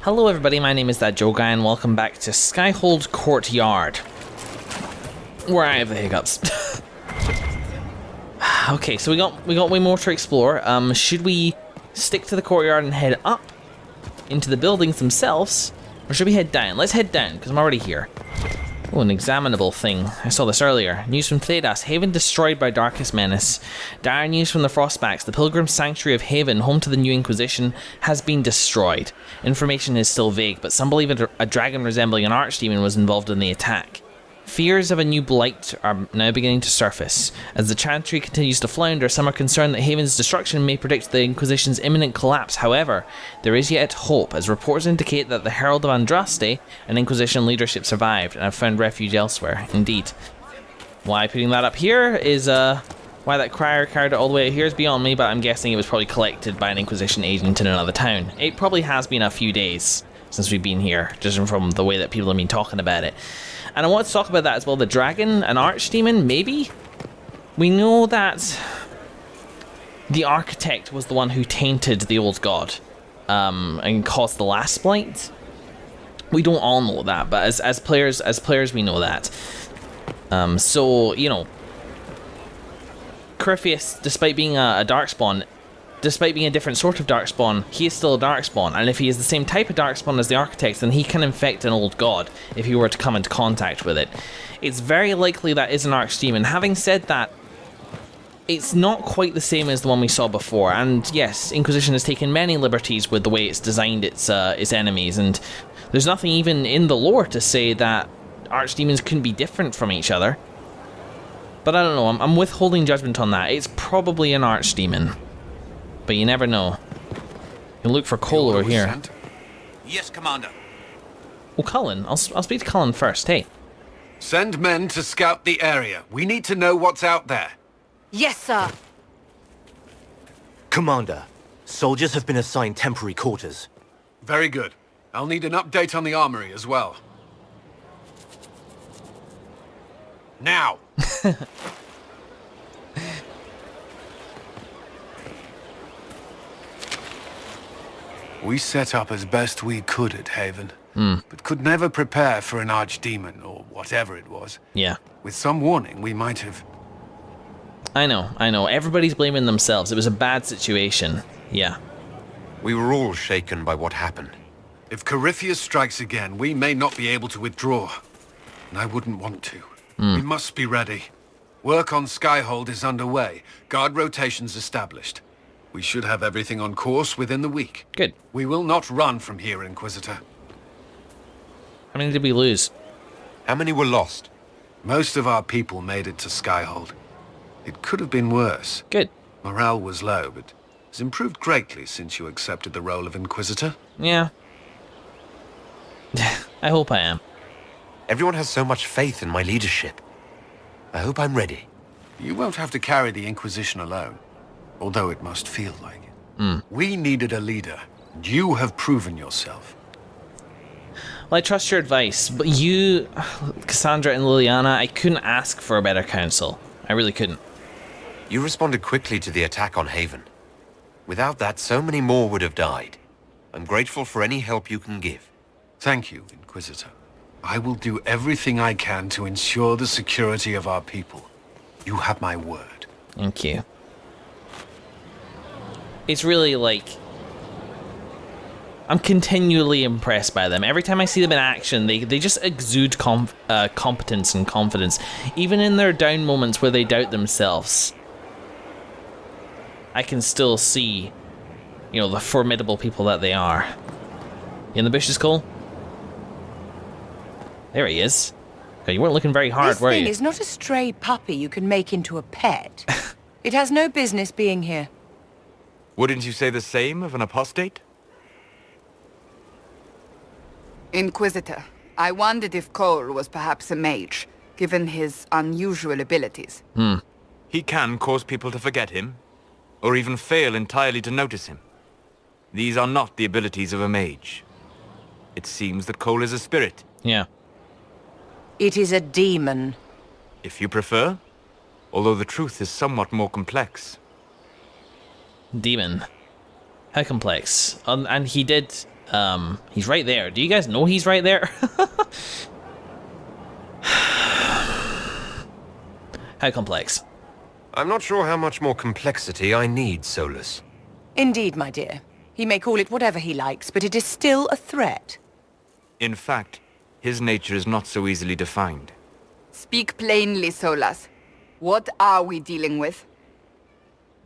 Hello everybody, my name is That Joe Guy and welcome back to Skyhold Courtyard. Where I have the hiccups. Okay, so we got way more to explore. Should we stick to the courtyard and head up into the buildings themselves? Or should we head down? Let's head down, because I'm already here. Oh, an examinable thing. I saw this earlier. News from Thedas. Haven destroyed by Darkest Menace. Dire news from the Frostbacks. The Pilgrim Sanctuary of Haven, home to the new Inquisition, has been destroyed. Information is still vague, but some believe a dragon resembling an archdemon was involved in the attack. Fears of a new blight are now beginning to surface. As the Chantry continues to flounder, some are concerned that Haven's destruction may predict the Inquisition's imminent collapse. However, there is yet hope, as reports indicate that the Herald of Andraste, an Inquisition leadership, survived and have found refuge elsewhere. Indeed. Why putting that up here is, why that crier carried it all the way out here is beyond me, but I'm guessing it was probably collected by an Inquisition agent in another town. It probably has been a few days since we've been here, just from the way that people have been talking about it. And I want to talk about that as well. The dragon, an archdemon, maybe? We know that the architect was the one who tainted the old god and caused the last blight. We don't all know that, but as players we know that. So, you know, Corypheus, despite being a darkspawn, despite being a different sort of darkspawn, he is still a darkspawn, and if he is the same type of darkspawn as the architects, then he can infect an old god if he were to come into contact with it. It's very likely that is an archdemon. Having said that, it's not quite the same as the one we saw before, and yes, Inquisition has taken many liberties with the way it's designed its enemies, and there's nothing even in the lore to say that archdemons couldn't be different from each other. But I don't know, I'm withholding judgment on that. It's probably an archdemon. But you never know. You look for Cole over here. Sent? Yes, Commander. Oh, Cullen. I'll speak to Cullen first. Hey. Send men to scout the area. We need to know what's out there. Yes, sir. Commander, soldiers have been assigned temporary quarters. Very good. I'll need an update on the armory as well. Now! We set up as best we could at Haven, but could never prepare for an archdemon, or whatever it was. Yeah. With some warning, we might have... I know. Everybody's blaming themselves. It was a bad situation. Yeah. We were all shaken by what happened. If Corypheus strikes again, we may not be able to withdraw. And I wouldn't want to. We must be ready. Work on Skyhold is underway. Guard rotations established. We should have everything on course within the week. Good. We will not run from here, Inquisitor. How many did we lose? How many were lost? Most of our people made it to Skyhold. It could have been worse. Good. Morale was low, but has improved greatly since you accepted the role of Inquisitor. Yeah. I hope I am. Everyone has so much faith in my leadership. I hope I'm ready. You won't have to carry the Inquisition alone, although it must feel like it. We needed a leader, and you have proven yourself. Well, I trust your advice, but you, Cassandra and Liliana, I couldn't ask for a better counsel. I really couldn't. You responded quickly to the attack on Haven. Without that, so many more would have died. I'm grateful for any help you can give. Thank you, Inquisitor. I will do everything I can to ensure the security of our people. You have my word. Thank you. It's really like... I'm continually impressed by them. Every time I see them in action, they just exude competence and confidence. Even in their down moments where they doubt themselves. I can still see, you know, the formidable people that they are. You in the bushes, Cole? There he is. Okay, you weren't looking very hard, were you? This thing is not a stray puppy you can make into a pet. It has no business being here. Wouldn't you say the same of an apostate? Inquisitor, I wondered if Cole was perhaps a mage, given his unusual abilities. He can cause people to forget him, or even fail entirely to notice him. These are not the abilities of a mage. It seems that Cole is a spirit. Yeah. It is a demon. If you prefer, although the truth is somewhat more complex. Demon. How complex. And he did He's right there. Do you guys know he's right there? How complex? I'm not sure how much more complexity I need, Solus. Indeed, my dear. He may call it whatever he likes, but it is still a threat. In fact, his nature is not so easily defined. Speak plainly, Solas. What are we dealing with?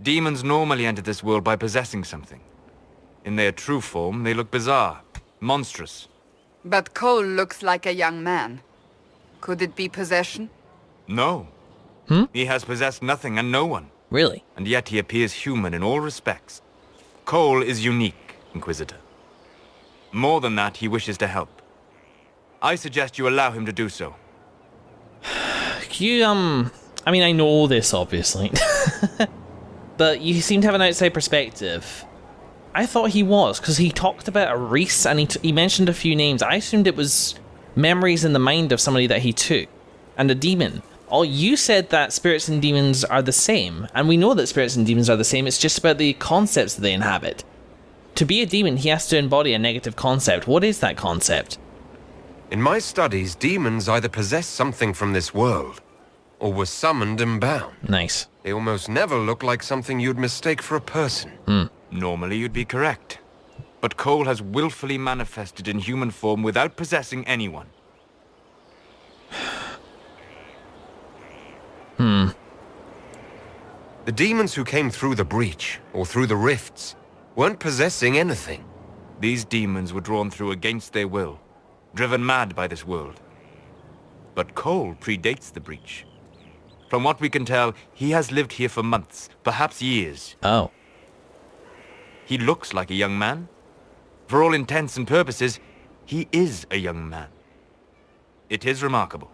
Demons normally enter this world by possessing something. In their true form, they look bizarre, monstrous. But Cole looks like a young man. Could it be possession? No. He has possessed nothing and no one. Really? And yet he appears human in all respects. Cole is unique, Inquisitor. More than that, he wishes to help. I suggest you allow him to do so. You, I mean, I know this, obviously. But you seem to have an outside perspective. I thought he was, because he talked about a Reese, and he mentioned a few names. I assumed it was memories in the mind of somebody that he took. And a demon. Oh, you said that spirits and demons are the same. And we know that spirits and demons are the same. It's just about the concepts that they inhabit. To be a demon, he has to embody a negative concept. What is that concept? In my studies, demons either possess something from this world, or were summoned and bound. Nice. They almost never look like something you'd mistake for a person. Normally you'd be correct. But Cole has willfully manifested in human form without possessing anyone. The demons who came through the breach, or through the rifts, weren't possessing anything. These demons were drawn through against their will, driven mad by this world. But Cole predates the breach. From what we can tell, he has lived here for months, perhaps years. Oh. He looks like a young man. For all intents and purposes, he is a young man. It is remarkable.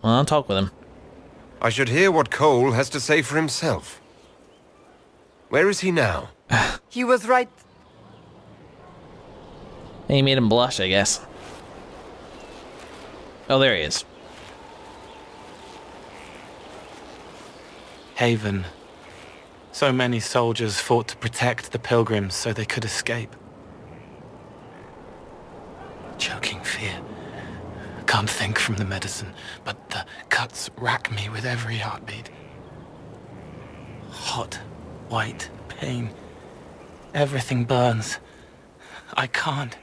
Well, I'll talk with him. I should hear what Cole has to say for himself. Where is he now? He was right. He made him blush, I guess. Oh, there he is. Haven. So many soldiers fought to protect the pilgrims so they could escape. Choking fear. Can't think from the medicine, but the cuts rack me with every heartbeat. Hot, white pain. Everything burns. I can't.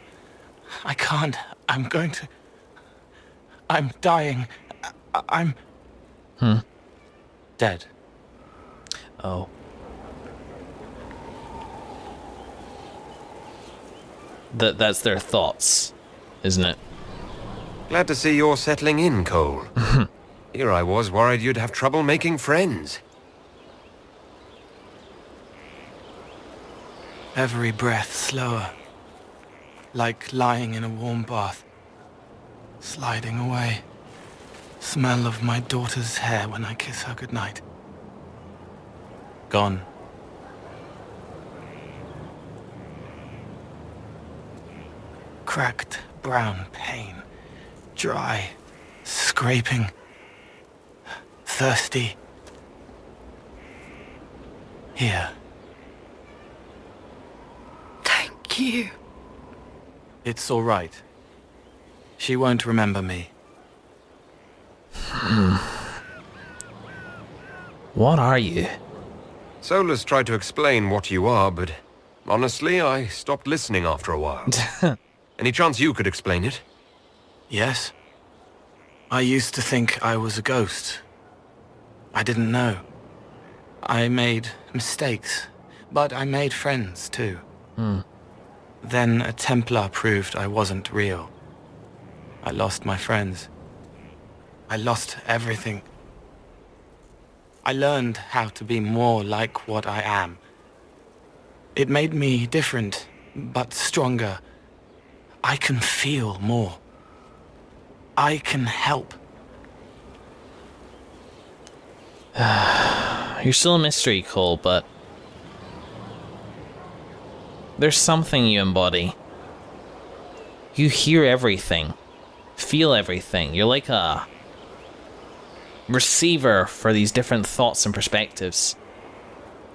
I'm going to... I'm dying. I'm... Dead. Oh. That's their thoughts, isn't it? Glad to see you're settling in, Cole. Here I was worried you'd have trouble making friends. Every breath slower. Like lying in a warm bath. Sliding away. Smell of my daughter's hair when I kiss her goodnight. Gone. Cracked brown pain. Dry. Scraping. Thirsty. Here. Thank you. It's all right. She won't remember me. What are you? Solus tried to explain what you are, but honestly, I stopped listening after a while. Any chance you could explain it? Yes. I used to think I was a ghost. I didn't know. I made mistakes, but I made friends too. Then a Templar proved I wasn't real. I lost my friends. I lost everything. I learned how to be more like what I am. It made me different, but stronger. I can feel more. I can help. You're still a mystery, Cole, but there's something you embody. You hear everything, feel everything. You're like a receiver for these different thoughts and perspectives.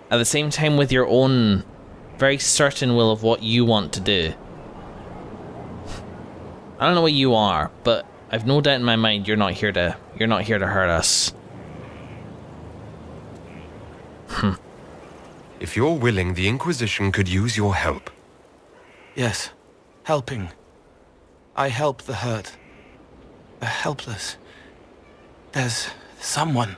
At the same time, with your own very certain will of what you want to do. I don't know what you are, but I've no doubt in my mind you're not here to hurt us. If you're willing, the Inquisition could use your help. Yes, helping. I help the hurt. The helpless. There's someone.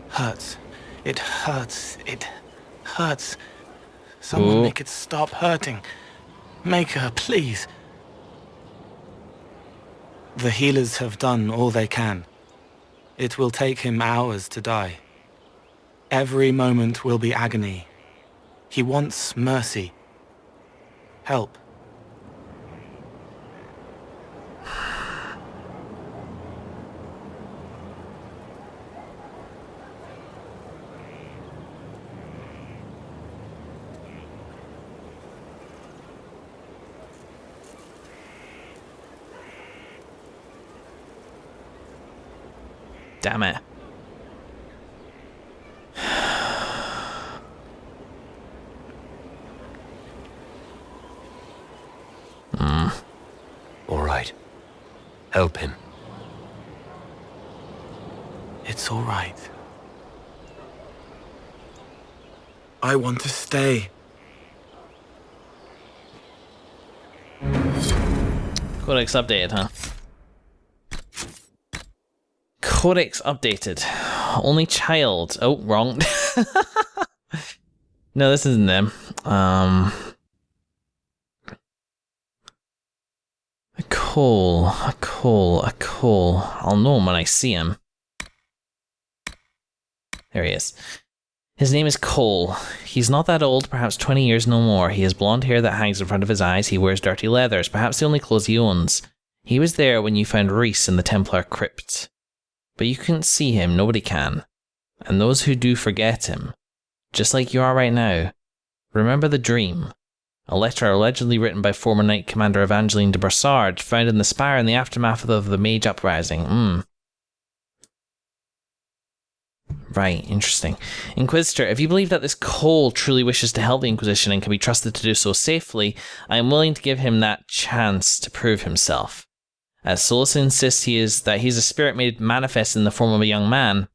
Hurts. It hurts. It hurts. Someone Ooh. make it stop hurting. Make her, please. The healers have done all they can. It will take him hours to die. Every moment will be agony. He wants mercy. Help. Damn it. All right. Help him. It's all right. I want to stay. Codex updated, huh? Codex updated. Only child. Oh, wrong. No, this isn't them. A coal. I'll know him when I see him. There he is. His name is Cole. He's not that old, perhaps 20 years no more. He has blonde hair that hangs in front of his eyes. He wears dirty leathers, perhaps the only clothes he owns. He was there when you found Reese in the Templar crypt. But you couldn't see him, nobody can. And those who do forget him, just like you are right now, remember the dream. A letter allegedly written by former Knight Commander Evangeline de Brassard, found in the spire in the aftermath of the Mage Uprising. Right, interesting. Inquisitor, if you believe that this Cole truly wishes to help the Inquisition and can be trusted to do so safely, I am willing to give him that chance to prove himself. As Solus insists that he is a spirit made manifest in the form of a young man,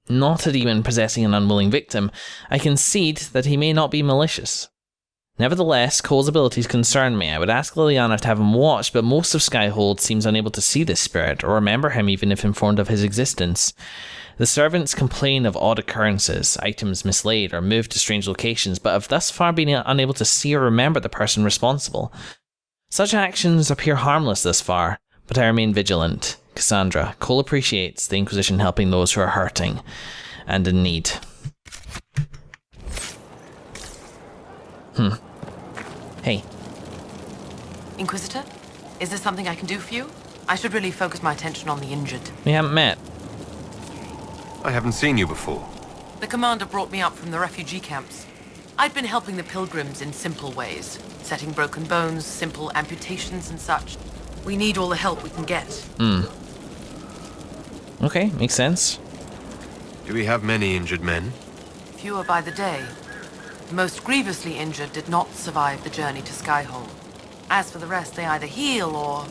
not a demon possessing an unwilling victim, I concede that he may not be malicious. Nevertheless, Cole's abilities concern me. I would ask Liliana to have him watched, but most of Skyhold seems unable to see this spirit, or remember him even if informed of his existence. The servants complain of odd occurrences, items mislaid or moved to strange locations, but have thus far been unable to see or remember the person responsible. Such actions appear harmless thus far, but I remain vigilant. Cassandra, Cole appreciates the Inquisition helping those who are hurting and in need. Hey. Inquisitor? Is there something I can do for you? I should really focus my attention on the injured. We haven't met. I haven't seen you before. The commander brought me up from the refugee camps. I'd been helping the pilgrims in simple ways, setting broken bones, simple amputations and such. We need all the help we can get. Okay, makes sense. Do we have many injured men? Fewer by the day. The most grievously injured did not survive the journey to Skyhold. As for the rest, they either heal or...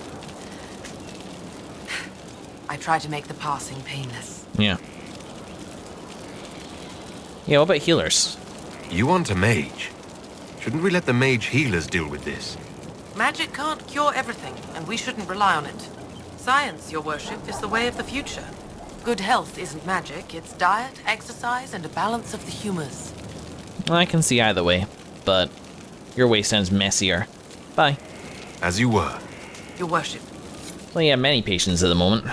I try to make the passing painless. Yeah. Yeah, what about healers? You want a mage? Shouldn't we let the mage healers deal with this? Magic can't cure everything, and we shouldn't rely on it. Science, your worship, is the way of the future. Good health isn't magic, it's diet, exercise, and a balance of the humors. I can see either way, but your way sounds messier. Bye. As you were. Your worship. Well, yeah, many patients at the moment.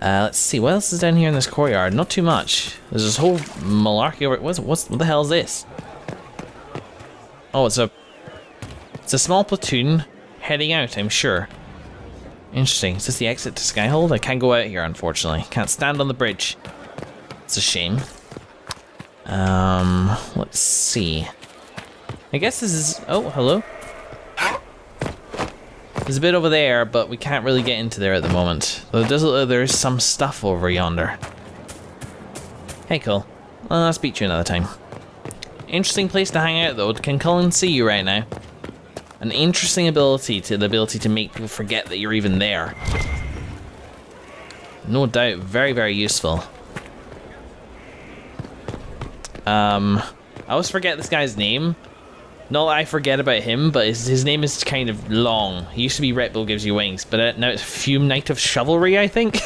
Let's see, what else is down here in this courtyard? Not too much. There's this whole malarkey over... What the hell is this? Oh, it's a small platoon heading out, I'm sure. Interesting. Is this the exit to Skyhold? I can't go out here, unfortunately. Can't stand on the bridge. It's a shame. Let's see. I guess this is... Oh, hello? There's a bit over there, but we can't really get into there at the moment. Though it does look like there's some stuff over yonder. Hey, Cole. Well, I'll speak to you another time. Interesting place to hang out, though. Can Cullen see you right now? An interesting ability the ability to make people forget that you're even there. No doubt, very, very useful. I always forget this guy's name. Not that I forget about him, but his name is kind of long. He used to be Red Bull Gives You Wings, but now it's Fume Knight of Chivalry, I think.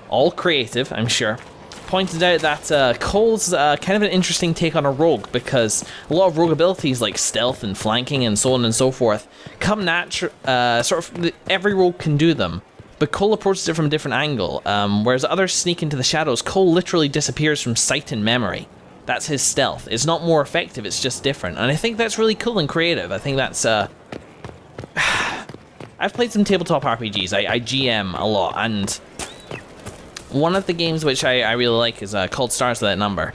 All creative, I'm sure. Pointed out that Cole's kind of an interesting take on a rogue, because a lot of rogue abilities like stealth and flanking and so on and so forth come natural. Every rogue can do them, but Cole approaches it from a different angle. Whereas others sneak into the shadows, Cole literally disappears from sight and memory. That's his stealth. It's not more effective, it's just different. And I think that's really cool and creative. I think that's... I've played some tabletop RPGs. I GM a lot, and one of the games which I really like is called Stars Without Number.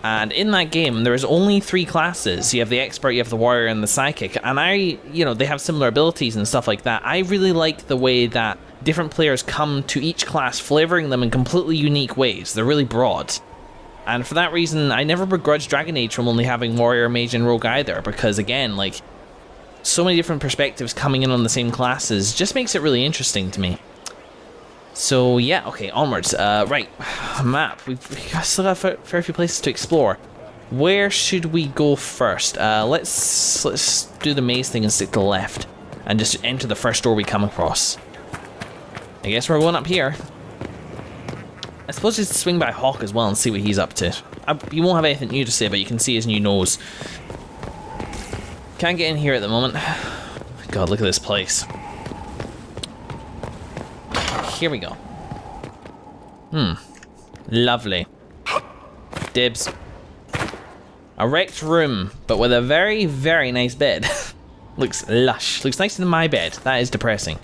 And in that game, there's only 3 classes. You have the expert, you have the warrior, and the psychic. And they have similar abilities and stuff like that. I really like the way that different players come to each class, flavoring them in completely unique ways. They're really broad. And for that reason, I never begrudge Dragon Age from only having warrior, mage, and rogue either. Because again, like, so many different perspectives coming in on the same classes just makes it really interesting to me. So yeah, okay, onwards. Right, map. We've still got a fair few places to explore. Where should we go first? Let's do the maze thing and stick to the left, and just enter the first door we come across. I guess we're going up here. I suppose just swing by Hawk as well and see what he's up to. You won't have anything new to say, but you can see his new nose. Can't get in here at the moment. God, look at this place. Here we go. Lovely. Dibs. A wrecked room, but with a very, very nice bed. Looks lush. Looks nicer than my bed. That is depressing.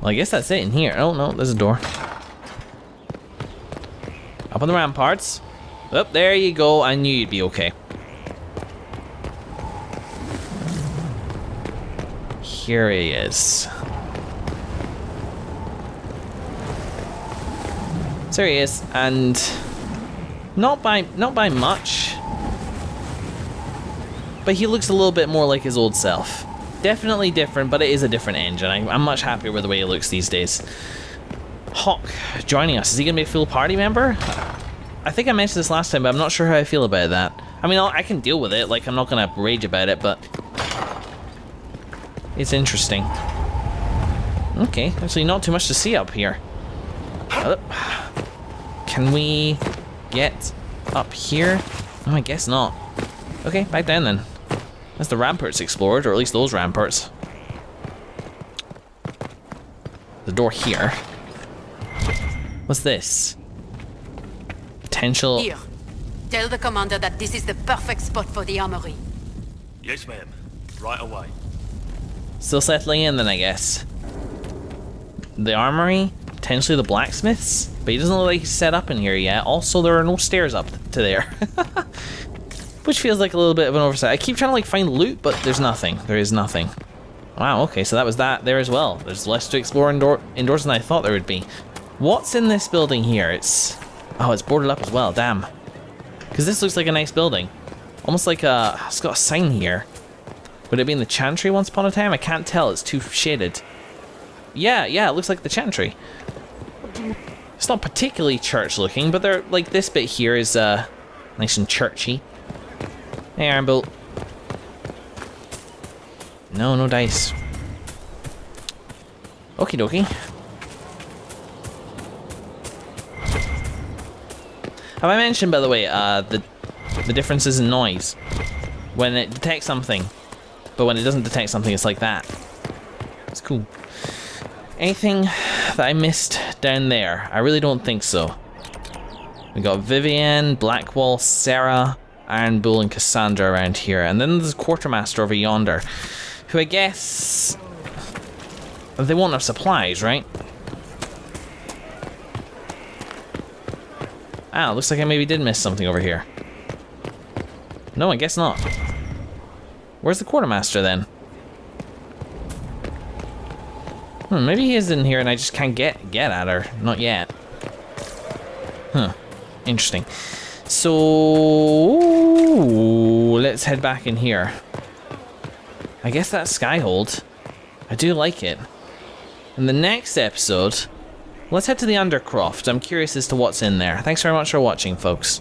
Well, I guess that's it in here. Oh, no, there's a door. Up on the ramparts. Oh, there you go. I knew you'd be okay. Here he is. So here he is, and not by much, but he looks a little bit more like his old self. Definitely different, but it is a different engine. I'm much happier with the way he looks these days. Hawk joining us. Is he gonna be a full party member? I think I mentioned this last time, but I'm not sure how I feel about that. I mean, I can deal with it. Like, I'm not gonna rage about it, but it's interesting. Okay, actually not too much to see up here. Can we get up here? Oh, I guess not. Okay, back down then. That's the ramparts explored, or at least those ramparts. The door here. What's this? Potential... Here. Tell the commander that this is the perfect spot for the armory. Yes, ma'am. Right away. Still settling in then, I guess. The armory? Potentially the blacksmiths? But he doesn't look like he's set up in here yet. Also, there are no stairs up to there. Which feels like a little bit of an oversight. I keep trying to like find loot, but there's nothing. There is nothing. Wow, okay, so that was that there as well. There's less to explore indoors than I thought there would be. What's in this building here? Oh, it's boarded up as well, damn. Because this looks like a nice building. Almost like it's got a sign here. Would it be in the Chantry once upon a time? I can't tell, it's too shaded. Yeah, it looks like the Chantry. It's not particularly church looking, but they're like this bit here is nice and churchy. Hey, Armbolt. No dice. Okie dokie. Have I mentioned, by the way, the differences in noise? When it detects something, but when it doesn't detect something, it's like that. It's cool. Anything that I missed down there? I really don't think so. We got Vivian, Blackwall, Sarah, Iron Bull, and Cassandra around here. And then there's a Quartermaster over yonder, who I guess... they won't have supplies, right? Ah, looks like I maybe did miss something over here. No, I guess not. Where's the Quartermaster then? Maybe he is in here and I just can't get at her. Not yet. Huh. Interesting. So let's head back in here. I guess that's Skyhold. I do like it. In the next episode, let's head to the Undercroft. I'm curious as to what's in there. Thanks very much for watching, folks.